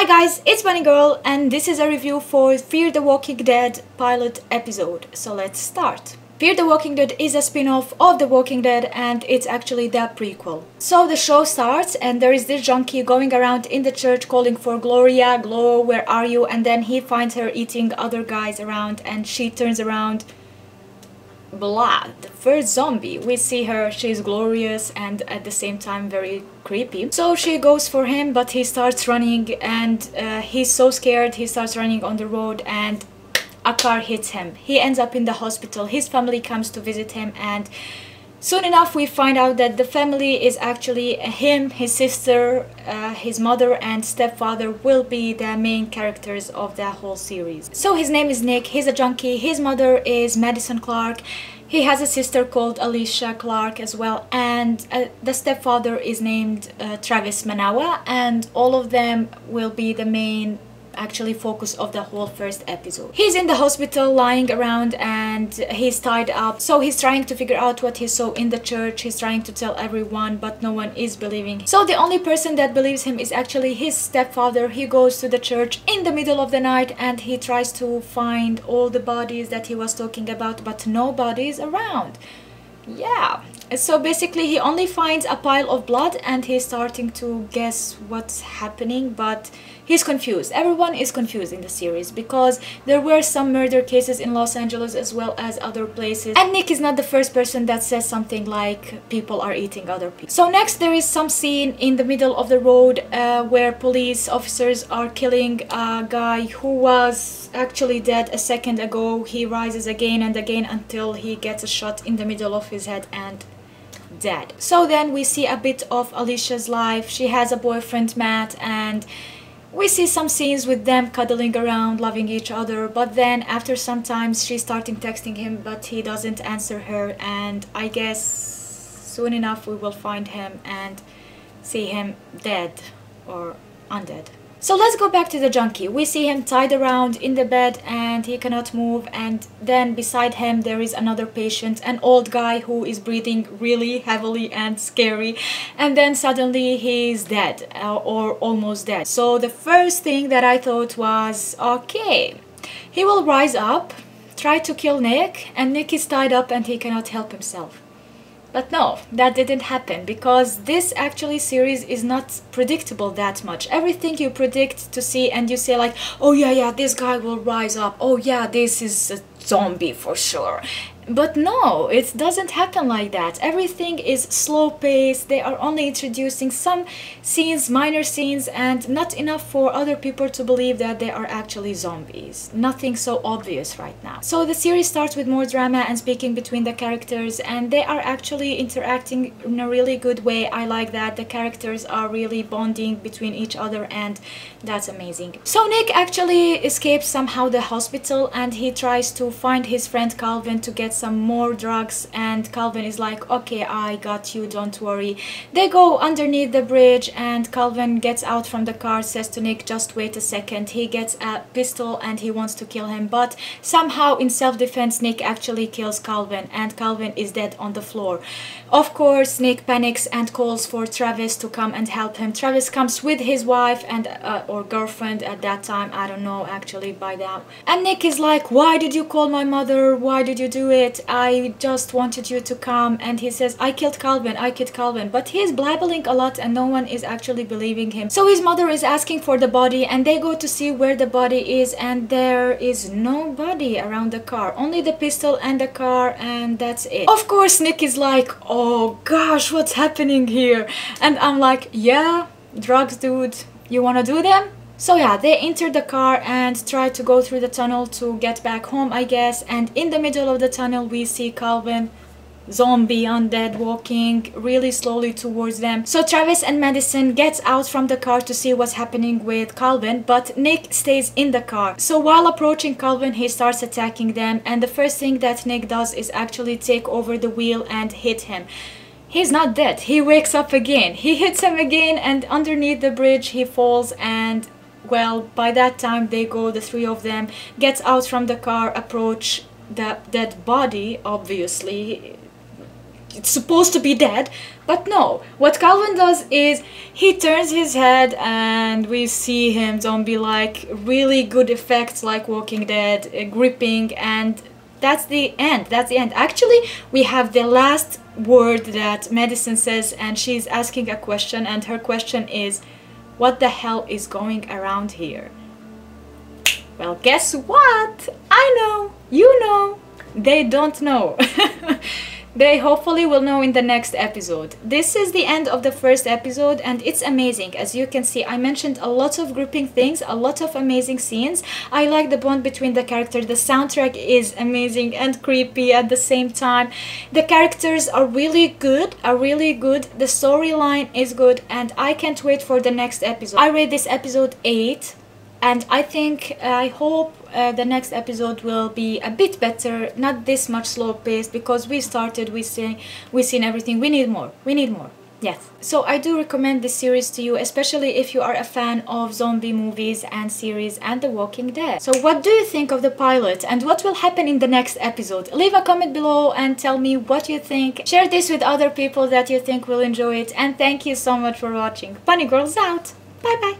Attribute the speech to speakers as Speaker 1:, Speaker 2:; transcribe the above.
Speaker 1: guys, it's Bunny Girl and this is a review for Fear the Walking Dead pilot episode. So let's start. Fear the Walking Dead is a spin-off of The Walking Dead and it's actually the prequel. So the show starts and there is this junkie going around in the church calling for Gloria, Glo, where are you? And then he finds her eating other guys around and she turns around. Blood, the first zombie. We see her, she's glorious and at the same time very creepy. So she goes for him, but he starts running and he's so scared. He starts running on the road and a car hits him. He ends up in the hospital. His family comes to visit him and soon enough we find out that the family is actually him, his sister, his mother and stepfather will be the main characters of the whole series. So his name is Nick, he's a junkie, his mother is Madison Clark, he has a sister called Alicia Clark as well, and the stepfather is named Travis Manawa, and all of them will be the main actually focus of the whole first episode. He's in the hospital lying around and he's tied up, so he's trying to figure out what he saw in the church. He's trying to tell everyone but no one is believing him. So the only person that believes him is actually his stepfather. He goes to the church in the middle of the night and he tries to find all the bodies that he was talking about, but nobody's around. Yeah, so basically he only finds a pile of blood and he's starting to guess what's happening, but he's confused. Everyone is confused in the series because there were some murder cases in Los Angeles as well as other places, and Nick is not the first person that says something like people are eating other people. So next there is some scene in the middle of the road where police officers are killing a guy who was actually dead a second ago. He rises again and again until he gets a shot in the middle of his head and dead. So then we see a bit of Alicia's life. She has a boyfriend, Matt, and we see some scenes with them cuddling around, loving each other, but then after some time she's starting texting him but he doesn't answer her, and I guess soon enough we will find him and see him dead or undead. So let's go back to the junkie. We see him tied around in the bed and he cannot move, and then beside him there is another patient, an old guy who is breathing really heavily and scary, and then suddenly he's dead or almost dead. So the first thing that I thought was, okay, he will rise up, try to kill Nick, and Nick is tied up and he cannot help himself. But no, that didn't happen because this actually series is not predictable that much. Everything you predict to see and you say like, oh yeah, this guy will rise up. Oh yeah, this is a zombie for sure. But no, it doesn't happen like that. Everything is slow paced. They are only introducing some scenes, minor scenes, and not enough for other people to believe that they are actually zombies. Nothing so obvious right now. So the series starts with more drama and speaking between the characters, and they are actually interacting in a really good way. I like that. The characters are really bonding between each other and that's amazing. So Nick actually escapes somehow the hospital and he tries to find his friend Calvin to get some more drugs, and Calvin is like, okay, I got you, don't worry. They go underneath the bridge and Calvin gets out from the car, says to Nick, just wait a second. He gets a pistol and he wants to kill him, but somehow in self-defense Nick actually kills Calvin and Calvin is dead on the floor. Of course Nick panics and calls for Travis to come and help him. Travis comes with his wife and or girlfriend at that time, I don't know actually by now, and Nick is like, why did you call my mother? Why did you do it? I just wanted you to come. And he says, I killed Calvin, but he's blabbering a lot and no one is actually believing him. So his mother is asking for the body and they go to see where the body is, and there is no body around the car, only the pistol and the car, and that's it. Of course Nick is like, oh gosh, what's happening here? And I'm like, yeah, drugs, dude, you wanna do them? So yeah, they enter the car and try to go through the tunnel to get back home, I guess, and in the middle of the tunnel we see Calvin, zombie undead, walking really slowly towards them. So Travis and Madison gets out from the car to see what's happening with Calvin, but Nick stays in the car. So while approaching Calvin he starts attacking them, and the first thing that Nick does is actually take over the wheel and hit him. He's not dead, he wakes up again, he hits him again, and underneath the bridge he falls, and well, by that time they go, the three of them, get out from the car, approach the dead body, obviously. it's supposed to be dead. But no, what Calvin does is he turns his head and we see him zombie-like, really good effects like Walking Dead, gripping, and that's the end. That's the end. Actually, we have the last word that Madison says, and she's asking a question, and her question is, what the hell is going around here? Well, guess what? I know. You know. They don't know. They hopefully will know in the next episode. This is the end of the first episode, and it's amazing. As you can see, I mentioned a lot of gripping things, a lot of amazing scenes. I like the bond between the characters. The soundtrack is amazing and creepy at the same time. The characters are really good, The storyline is good, and I can't wait for the next episode. I rate this episode 8. And I hope the next episode will be a bit better, not this much slow paced, because we've seen everything. We need more. Yes. So I do recommend this series to you, especially if you are a fan of zombie movies and series and The Walking Dead. So what do you think of the pilot and what will happen in the next episode? Leave a comment below and tell me what you think. Share this with other people that you think will enjoy it. And thank you so much for watching. Bunny Girls out. Bye bye.